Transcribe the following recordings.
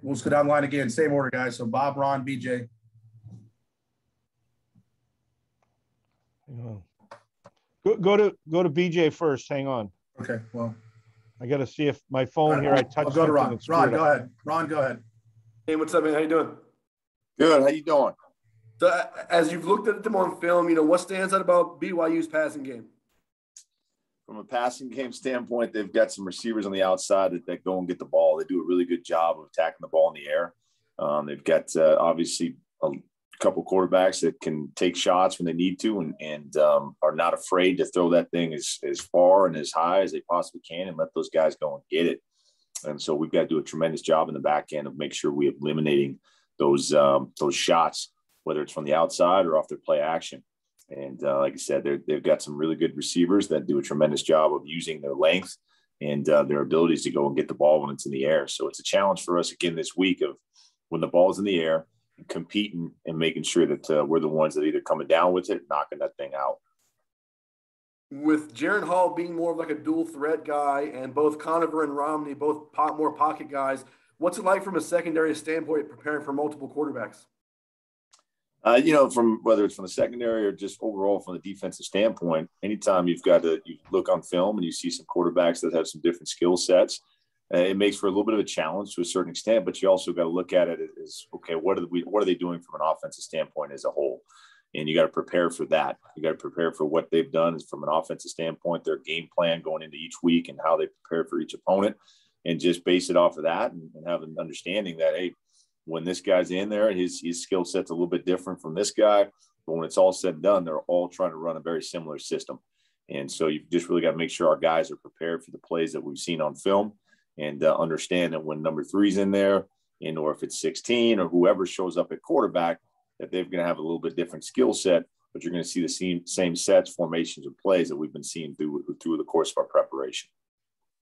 We'll just go down the line again. Same order, guys. So Bob, Ron, BJ. Go to BJ first. Hang on. Okay. Well, I got to see if my phone here. I touched. I'll go to Ron. Ron, go ahead. Ron, go ahead. Hey, what's up, man? How you doing? Good. How you doing? So, as you've looked at them on film, what stands out about BYU's passing game? From a passing game standpoint, they've got some receivers on the outside that go and get the ball. They do a really good job of attacking the ball in the air. They've got obviously a couple quarterbacks that can take shots when they need to and are not afraid to throw that thing as far and as high as they possibly can and let those guys go and get it. And so we've got to do a tremendous job in the back end of make sure we're eliminating those shots, whether it's from the outside or off their play action. And like I said, they've got some really good receivers that do a tremendous job of using their length and their abilities to go and get the ball when it's in the air. So it's a challenge for us again this week of when the ball's in the air and competing and making sure that we're the ones that either coming down with it, knocking that thing out. With Jaren Hall being more of like a dual threat guy and both Conover and Romney, both more pocket guys, what's it like from a secondary standpoint preparing for multiple quarterbacks? From whether it's from the secondary or just overall from the defensive standpoint, anytime you look on film and you see some quarterbacks that have some different skill sets, it makes for a little bit of a challenge to a certain extent, but you also got to look at it as, okay, what are they doing from an offensive standpoint as a whole? And you got to prepare for that. You got to prepare for what they've done from an offensive standpoint, their game plan going into each week and how they prepare for each opponent, and just base it off of that and have an understanding that, hey, when this guy's in there, his skill set's a little bit different from this guy. But when it's all said and done, they're all trying to run a very similar system. And so you just really got to make sure our guys are prepared for the plays that we've seen on film and understand that when number 3's in there, or if it's 16 or whoever shows up at quarterback, that they're going to have a little bit different skill set, but you're going to see the same sets, formations, and plays that we've been seeing through the course of our preparation.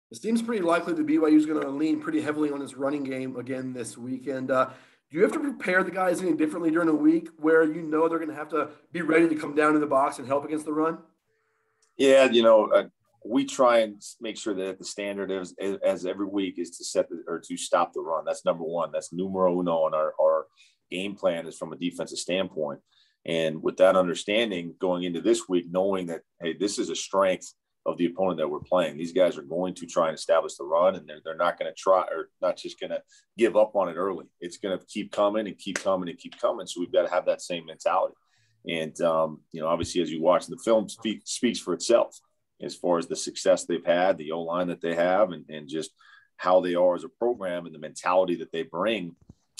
It seems pretty likely that BYU is going to lean pretty heavily on its running game again this weekend. Do you have to prepare the guys any differently during the week where they're going to have to be ready to come down in the box and help against the run? Yeah, we try and make sure that the standard is, as every week, is to stop the run. That's number one. That's numero uno on our game plan is from a defensive standpoint. And with that understanding going into this week, knowing that, hey, this is a strength of the opponent that we're playing. These guys are going to try and establish the run, and they're not going to try or not just going to give up on it early. It's going to keep coming and keep coming and keep coming. So we've got to have that same mentality. And, obviously, as you watch the film, speaks for itself as far as the success they've had, the O-line that they have, and just how they are as a program and the mentality that they bring.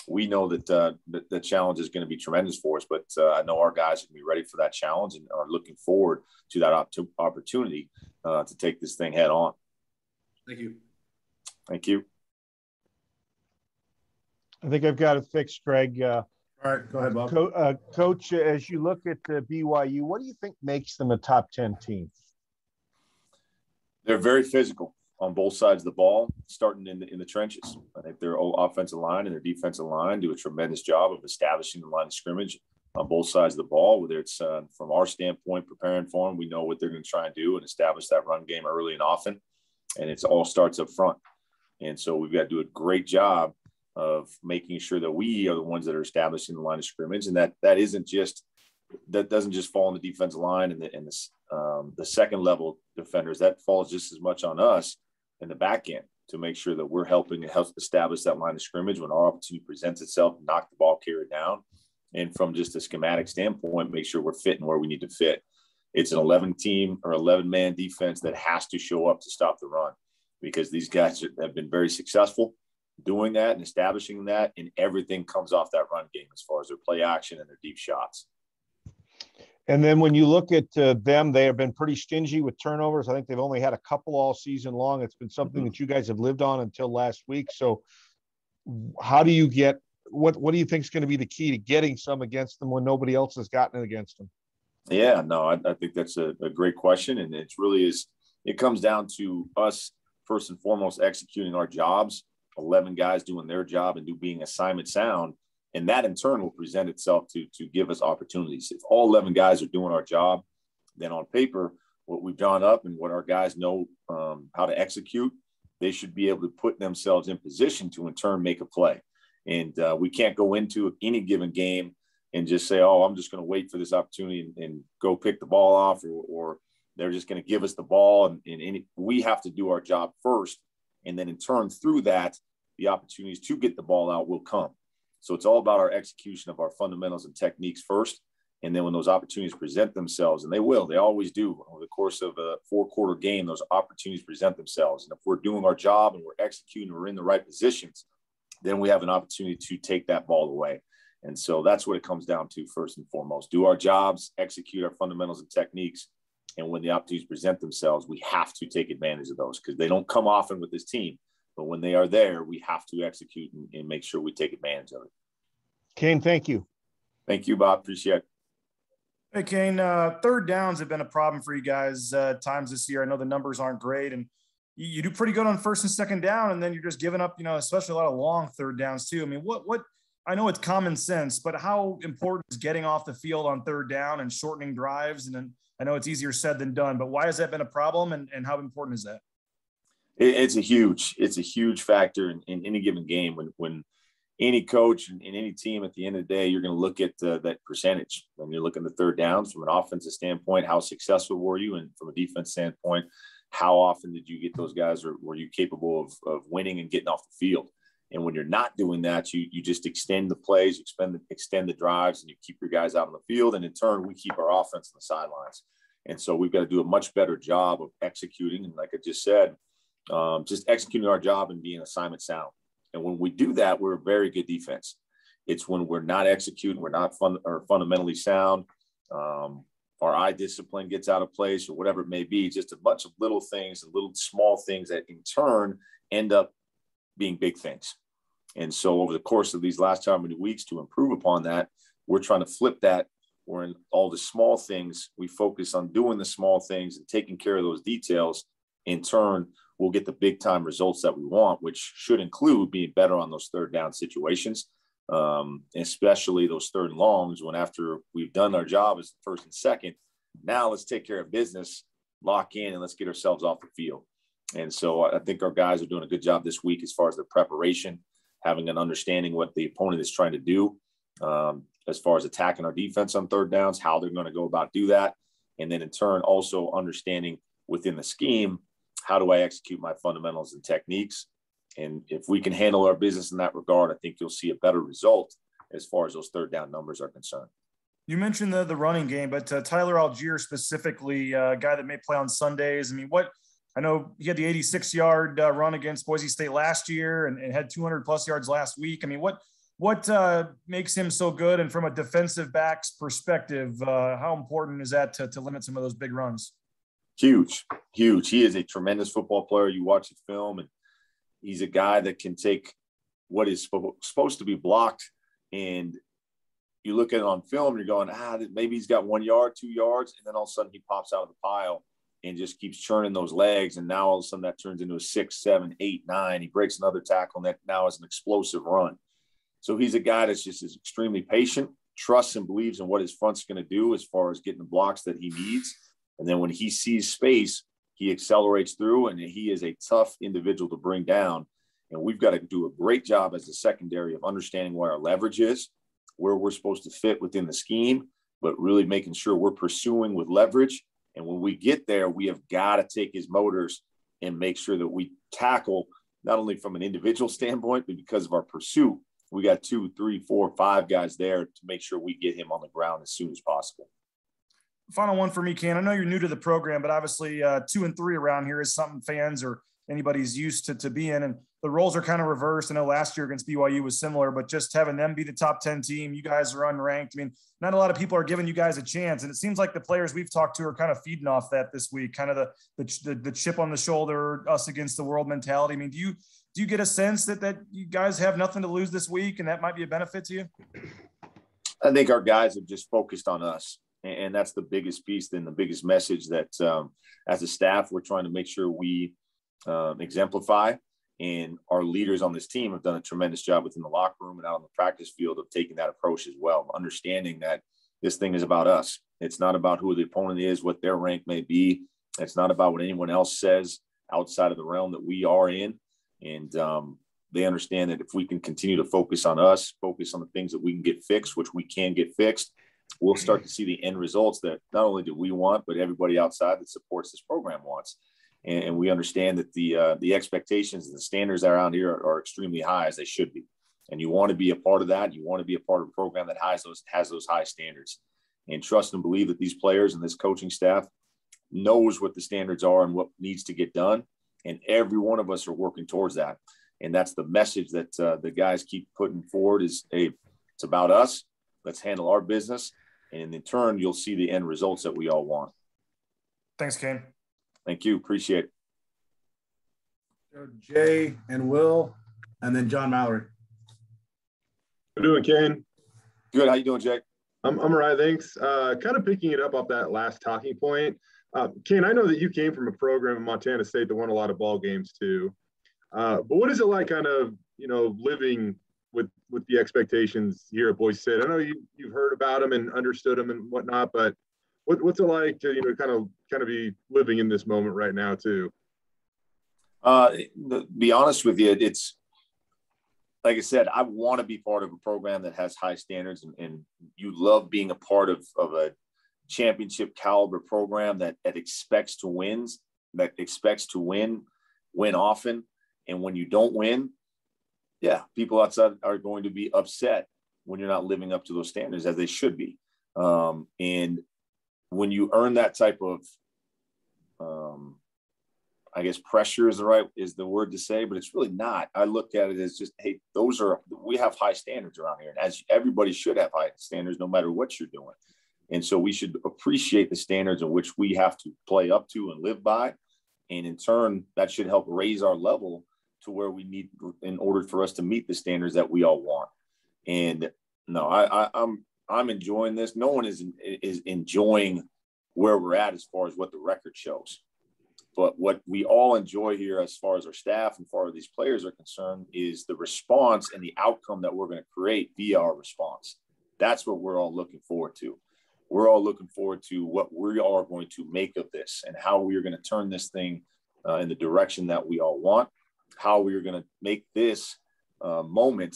We know that the challenge is going to be tremendous for us, but I know our guys are going to be ready for that challenge and are looking forward to that opportunity to take this thing head on. Thank you. Thank you. I think I've got it fixed, Greg. All right, go ahead, Bob. Coach, as you look at BYU, what do you think makes them a top 10 team? They're very physical on both sides of the ball, starting in the trenches. I think their offensive line and their defensive line do a tremendous job of establishing the line of scrimmage on both sides of the ball, whether it's from our standpoint, preparing for them. We know what they're going to try and do and establish that run game early and often. And it all starts up front. And so we've got to do a great job of making sure that we are the ones that are establishing the line of scrimmage. And that doesn't just fall on the defensive line and the second level defenders. That falls just as much on us in the back end to make sure that we're helping to help establish that line of scrimmage when our opportunity presents itself, knock the ball carrier down. And from just a schematic standpoint, make sure we're fitting where we need to fit. It's an 11-team or 11-man defense that has to show up to stop the run because these guys have been very successful doing that and establishing that, and everything comes off that run game as far as their play action and their deep shots. And then when you look at them, they have been pretty stingy with turnovers. I think they've only had a couple all season long. It's been something that you guys have lived on until last week. So how do you get what do you think is going to be the key to getting some against them when nobody else has gotten it against them? Yeah, no, I think that's a great question. And it comes down to us first and foremost executing our jobs, 11 guys doing their job and being assignment sound. And that in turn will present itself to give us opportunities. If all 11 guys are doing our job, then on paper, what we've drawn up and what our guys know how to execute, they should be able to put themselves in position to in turn make a play. And we can't go into any given game and just say, oh, I'm just going to wait for this opportunity and go pick the ball off, or they're just going to give us the ball. And we have to do our job first. And then in turn, through that, the opportunities to get the ball out will come. So it's all about our execution of our fundamentals and techniques first. And then when those opportunities present themselves, and they always do over the course of a 4-quarter game, those opportunities present themselves. And if we're doing our job and we're executing, we're in the right positions, then we have an opportunity to take that ball away. And so that's what it comes down to first and foremost. Do our jobs, execute our fundamentals and techniques. And when the opportunities present themselves, we have to take advantage of those because they don't come often with this team. But when they are there, we have to execute and make sure we take advantage of it. Kane, thank you. Thank you, Bob. Appreciate it. Hey, Kane, third downs have been a problem for you guys times this year. I know the numbers aren't great, and you do pretty good on first and second down, and then you're just giving up, especially a lot of long third downs too. I mean, what I know it's common sense, but how important is getting off the field on third down and shortening drives? And then I know it's easier said than done, but why has that been a problem, and how important is that? It's a huge factor in any given game. When any coach and any team at the end of the day, you're going to look at that percentage. When you're looking at the third downs from an offensive standpoint, how successful were you? And from a defense standpoint, how often did you get those guys, or were you capable of winning and getting off the field? And when you're not doing that, you just extend the plays, extend the drives, and you keep your guys out on the field. And in turn, we keep our offense on the sidelines. And so we've got to do a much better job of executing. And like I just said, just executing our job and being assignment sound. And when we do that, we're a very good defense. It's when we're not executing, we're not fundamentally sound, our eye discipline gets out of place, or whatever it may be, just a bunch of little things and little small things that in turn end up being big things. And so over the course of these last how many weeks to improve upon that, we're trying to flip that. Where in all the small things, we focus on doing the small things and taking care of those details. In turn, we'll get the big time results that we want, which should include being better on those third down situations, especially those third and longs, when after we've done our job as first and second, now let's take care of business, lock in, and let's get ourselves off the field. And so I think our guys are doing a good job this week as far as their preparation, having an understanding what the opponent is trying to do, as far as attacking our defense on third downs, how they're going to go about do that. And then in turn, also understanding within the scheme, how do I execute my fundamentals and techniques? And if we can handle our business in that regard, I think you'll see a better result as far as those third down numbers are concerned. You mentioned the running game, but Tyler Algier specifically, a guy that may play on Sundays. I mean, I know he had the 86-yard run against Boise State last year and had 200-plus yards last week. I mean, what makes him so good? And from a defensive back's perspective, how important is that to limit some of those big runs? Huge. He is a tremendous football player. You watch the film, and he's a guy that can take what is supposed to be blocked, and you look at it on film, and you're going, maybe he's got 1 yard, 2 yards, and then all of a sudden he pops out of the pile and just keeps churning those legs, and now all of a sudden that turns into a 6, 7, 8, 9. He breaks another tackle, and that now is an explosive run. So he's a guy that's just is extremely patient, trusts and believes in what his front's going to do as far as getting the blocks that he needs. And then when he sees space, he accelerates through, and he is a tough individual to bring down. And we've got to do a great job as a secondary of understanding what our leverage is, where we're supposed to fit within the scheme, but really making sure we're pursuing with leverage. And when we get there, we have got to take his motors and make sure that we tackle not only from an individual standpoint, but because of our pursuit, we got 2, 3, 4, 5 guys there to make sure we get him on the ground as soon as possible. Final one for me, Ken. I know you're new to the program, but obviously 2 and 3 around here is something fans or anybody's used to be in. And the roles are kind of reversed. I know last year against BYU was similar, but just having them be the top 10 team, you guys are unranked. I mean, not a lot of people are giving you guys a chance. And it seems like the players we've talked to are kind of feeding off that this week, kind of the chip on the shoulder, us against the world mentality. I mean, do you get a sense that you guys have nothing to lose this week and that might be a benefit to you? I think our guys have just focused on us. And that's the biggest piece and the biggest message that as a staff, we're trying to make sure we exemplify. And our leaders on this team have done a tremendous job within the locker room and out on the practice field of taking that approach as well, understanding that this thing is about us. It's not about who the opponent is, what their rank may be. It's not about what anyone else says outside of the realm that we are in. And they understand that if we can continue to focus on us, focus on the things that we can get fixed, which we can get fixed, we'll start to see the end results that not only do we want, but everybody outside that supports this program wants. And we understand that the expectations and the standards around here are extremely high, as they should be. And you want to be a part of that. You want to be a part of a program that has those high standards. And trust and believe that these players and this coaching staff knows what the standards are and what needs to get done. And every one of us are working towards that. And that's the message that the guys keep putting forward is, hey, it's about us. Let's handle our business. And in turn, you'll see the end results that we all want. Thanks, Kane. Thank you. Appreciate it. Jay and Will, and then John Mallory. How you doing, Kane? Good. How you doing, Jake? I'm all right, thanks. Kind of picking it up off that last talking point. Kane, I know that you came from a program in Montana State that won a lot of ball games too. But what is it like kind of, living with the expectations here at Boise State? I know you've heard about them and understood them and whatnot, but what's it like to, kind of be living in this moment right now too? Be honest with you, it's like I said, I want to be part of a program that has high standards, and you love being a part of a championship caliber program that expects to win, win often. And when you don't win, yeah, people outside are going to be upset when you're not living up to those standards, as they should be. And when you earn that type of, I guess pressure is the word to say, but it's really not. I look at it as just, hey, we have high standards around here. And as everybody should have high standards, no matter what you're doing. And so we should appreciate the standards in which we have to play up to and live by. And in turn, that should help raise our level to where we need in order for us to meet the standards that we all want. And no, I'm enjoying this. No one is enjoying where we're at as far as what the record shows. But what we all enjoy here as far as our staff and far as these players are concerned is the response and the outcome that we're going to create via our response. That's what we're all looking forward to. We're all looking forward to what we are going to make of this and how we are going to turn this thing in the direction that we all want, how we are going to make this moment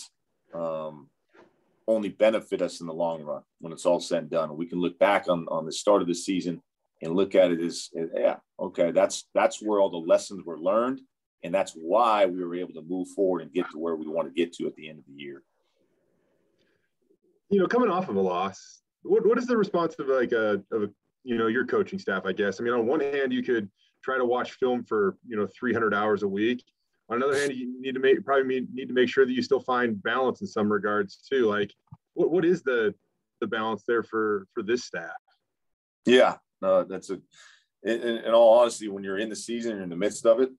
only benefit us in the long run when it's all said and done. We can look back on the start of the season and look at it as, yeah, okay, that's where all the lessons were learned. And that's why we were able to move forward and get to where we want to get to at the end of the year. Coming off of a loss, what is the response of your coaching staff, I guess? I mean, on one hand, you could try to watch film for, 300 hours a week. On the other hand, you need to make sure that you still find balance in some regards too. Like what is the balance there for this staff? Yeah, that's in all honesty, when you're in the season, you're in the midst of it,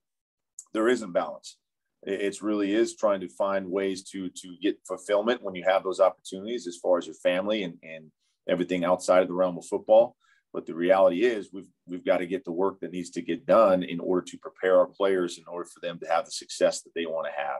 there isn't balance. It really is trying to find ways to get fulfillment when you have those opportunities as far as your family and everything outside of the realm of football. But the reality is we've got to get the work that needs to get done in order to prepare our players in order for them to have the success that they want to have.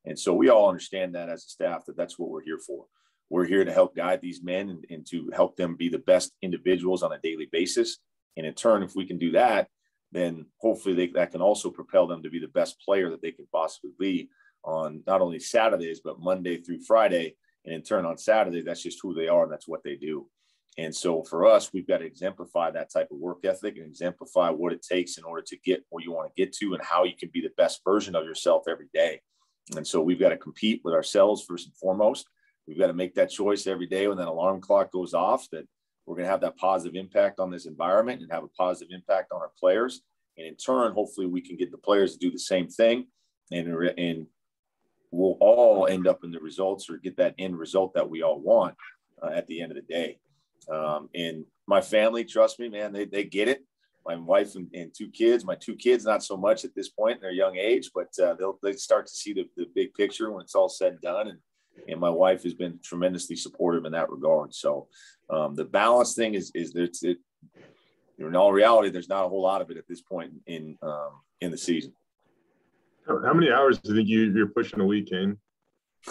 And so we all understand that as a staff, that's what we're here for. We're here to help guide these men and to help them be the best individuals on a daily basis. And in turn, if we can do that, then hopefully that can also propel them to be the best player that they can possibly be on not only Saturdays, but Monday through Friday. And in turn on Saturday, that's just who they are. And that's what they do. And so for us, we've got to exemplify that type of work ethic and exemplify what it takes in order to get where you want to get to and how you can be the best version of yourself every day. And so we've got to compete with ourselves first and foremost. We've got to make that choice every day when that alarm clock goes off that we're going to have that positive impact on this environment and have a positive impact on our players. And in turn, hopefully we can get the players to do the same thing and we'll all end up in the results or get that end result that we all want at the end of the day. And my family, trust me, man, they get it. My wife and two kids, my two kids, not so much at this point in their young age, but they start to see the big picture when it's all said and done. And my wife has been tremendously supportive in that regard. So the balance thing is in all reality, there's not a whole lot of it at this point in the season. How many hours do you think you're pushing a week, Kane?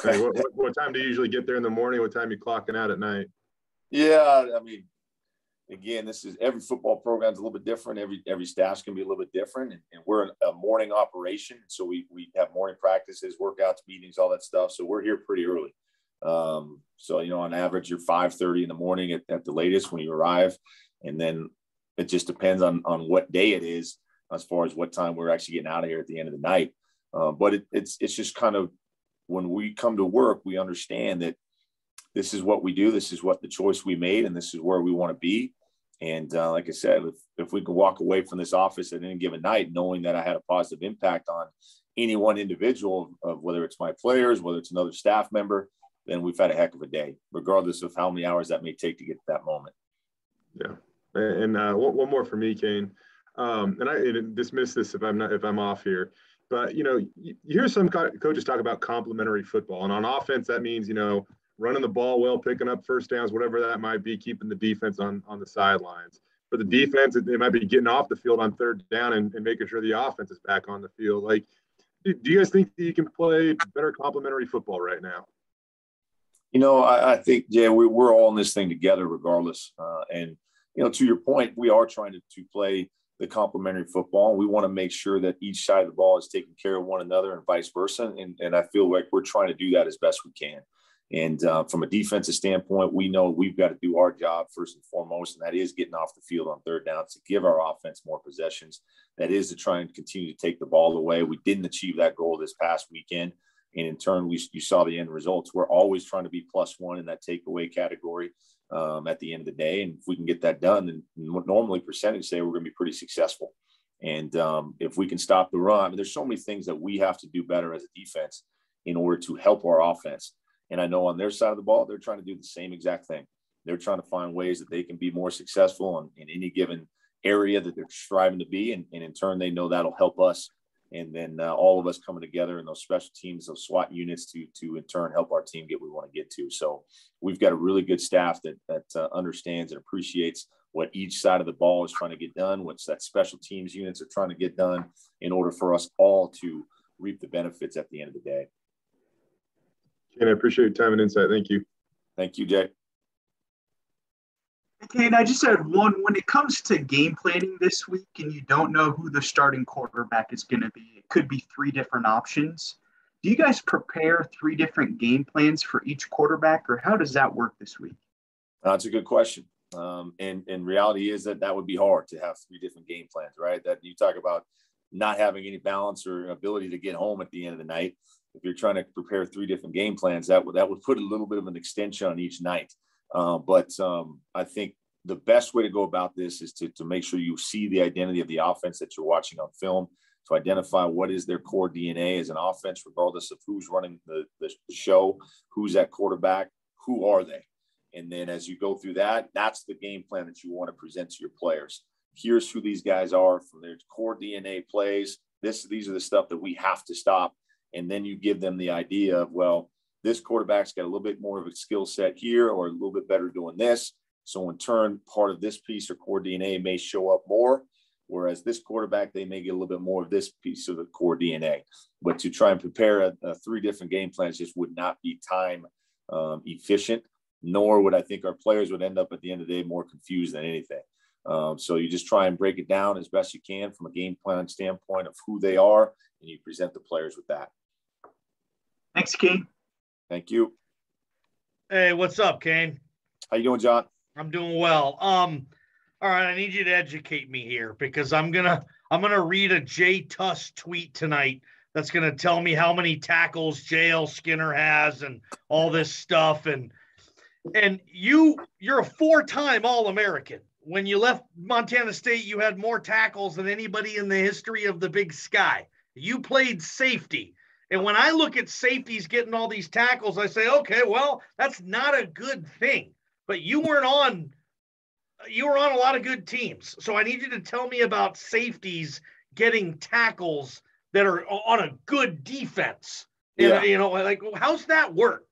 Like what time do you usually get there in the morning? What time are you clocking out at night? Yeah, I mean, again, this is every football program is a little bit different. Every staff's can be a little bit different, and we're a morning operation, so we have morning practices, workouts, meetings, all that stuff. So we're here pretty early. So on average, you're 5:30 in the morning at the latest when you arrive, and then it just depends on what day it is as far as what time we're actually getting out of here at the end of the night. But it's just kind of when we come to work, we understand that this is what we do. This is what the choice we made, and this is where we want to be. And like I said, if we can walk away from this office at any given night, knowing that I had a positive impact on any one individual, of whether it's my players, whether it's another staff member, then we've had a heck of a day, regardless of how many hours that may take to get to that moment. Yeah. And one more for me, Kane. And I dismiss this if I'm off here. But, you hear some coaches talk about complementary football. And on offense, that means, running the ball well, picking up first downs, whatever that might be, keeping the defense on the sidelines. For the defense, they might be getting off the field on third down and making sure the offense is back on the field. Like, do you guys think that you can play better complementary football right now? I think, we're all in this thing together regardless. And, to your point, we are trying to play the complementary football. We want to make sure that each side of the ball is taking care of one another and vice versa. And I feel like we're trying to do that as best we can. And from a defensive standpoint, we know we've got to do our job first and foremost, and that is getting off the field on third down to give our offense more possessions. That is to try and continue to take the ball away. We didn't achieve that goal this past weekend. And in turn, you saw the end results. We're always trying to be +1 in that takeaway category at the end of the day. And if we can get that done, then normally percentage say we're going to be pretty successful. And if we can stop the run, there's so many things that we have to do better as a defense in order to help our offense. And I know on their side of the ball, they're trying to do the same exact thing. They're trying to find ways that they can be more successful in any given area that they're striving to be. And in turn, they know that'll help us. And then all of us coming together in those special teams, those SWAT units to in turn help our team get where we want to get to. So we've got a really good staff that understands and appreciates what each side of the ball is trying to get done, what that special teams units are trying to get done in order for us all to reap the benefits at the end of the day. And I appreciate your time and insight. Thank you. Thank you, Jay. Okay, and I just had one. When it comes to game planning this week and you don't know who the starting quarterback is going to be, it could be 3 different options. Do you guys prepare 3 different game plans for each quarterback, or how does that work this week? That's a good question. And reality is that would be hard to have 3 different game plans, right? That you talk about not having any balance or ability to get home at the end of the night. If you're trying to prepare 3 different game plans, that would put a little bit of an extension on each night. But I think the best way to go about this is to make sure you see the identity of the offense that you're watching on film, to identify what is their core DNA as an offense, regardless of who's running the show, who's that quarterback, who are they? And then as you go through that, that's the game plan that you want to present to your players. Here's who these guys are from their core DNA plays. These are the stuff that we have to stop. And then you give them the idea of, well, this quarterback's got a little bit more of a skill set here or a little bit better doing this. So in turn, part of this piece or core DNA may show up more, whereas this quarterback, they may get a little bit more of this piece of the core DNA. But to try and prepare a 3 different game plans just would not be time efficient, nor would I think our players would end up at the end of the day more confused than anything. So you just try and break it down as best you can from a game plan standpoint of who they are, and you present the players with that. Thanks, Kane. Thank you. Hey, what's up, Kane? How you doing, John? I'm doing well. All right, I need you to educate me here because I'm gonna read a Jay Tuss tweet tonight that's gonna tell me how many tackles JL Skinner has and all this stuff. And you're a 4-time All-American. When you left Montana State, you had more tackles than anybody in the history of the Big Sky. You played safety. And when I look at safeties getting all these tackles, I say, okay, well, that's not a good thing. But you were on a lot of good teams. So I need you to tell me about safeties getting tackles that are on a good defense. Yeah. Like how's that work?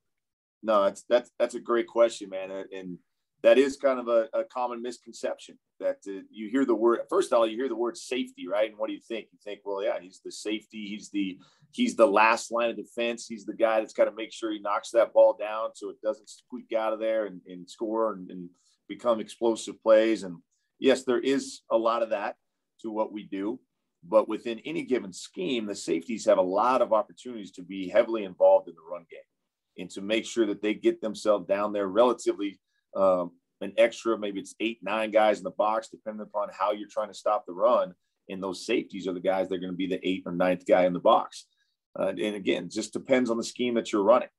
No, that's a great question, man. And that is kind of a common misconception that you hear the word, first of all, you hear the word safety, right? And what do you think? You think, well, yeah, he's the safety. He's the last line of defense. He's the guy that's got to make sure he knocks that ball down so it doesn't squeak out of there and score and become explosive plays. And yes, there is a lot of that to what we do. But within any given scheme, the safeties have a lot of opportunities to be heavily involved in the run game and to make sure that they get themselves down there relatively an extra, maybe it's 8, 9 guys in the box, depending upon how you're trying to stop the run. And those safeties are the guys that are going to be the 8th or 9th guy in the box. And again, just depends on the scheme that you're running.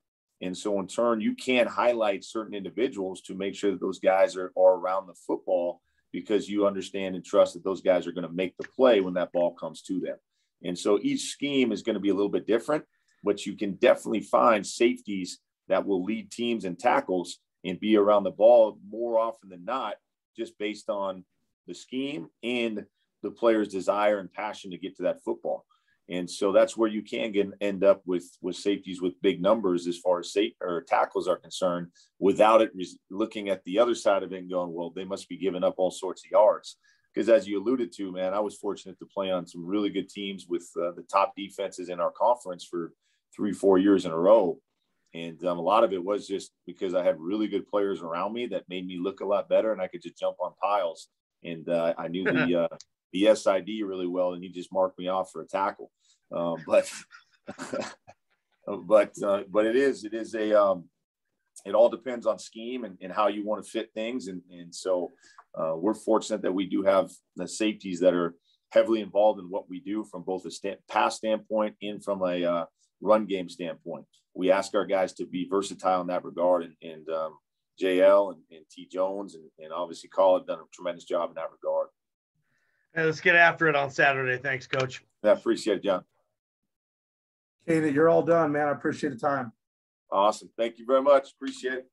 And so in turn, you can highlight certain individuals to make sure that those guys are around the football, because you understand and trust that those guys are going to make the play when that ball comes to them. And so each scheme is going to be a little bit different, but you can definitely find safeties that will lead teams in tackles and be around the ball more often than not, just based on the scheme and the player's desire and passion to get to that football. And so that's where you can end up with safeties with big numbers as far as tackles are concerned, without it looking at the other side of it and going, well, they must be giving up all sorts of yards. Because as you alluded to, man, I was fortunate to play on some really good teams with the top defenses in our conference for 3-4 years in a row. And a lot of it was just because I had really good players around me that made me look a lot better, and I could just jump on piles. And I knew the SID really well, and he just marked me off for a tackle. But it all depends on scheme and how you want to fit things. And so we're fortunate that we do have the safeties that are heavily involved in what we do from both a pass standpoint and from a run game standpoint. We ask our guys to be versatile in that regard, and JL and T Jones and obviously Call have done a tremendous job in that regard. Hey, let's get after it on Saturday. Thanks, Coach. Yeah, appreciate it, John. Kane, you're all done, man. I appreciate the time. Awesome. Thank you very much. Appreciate it.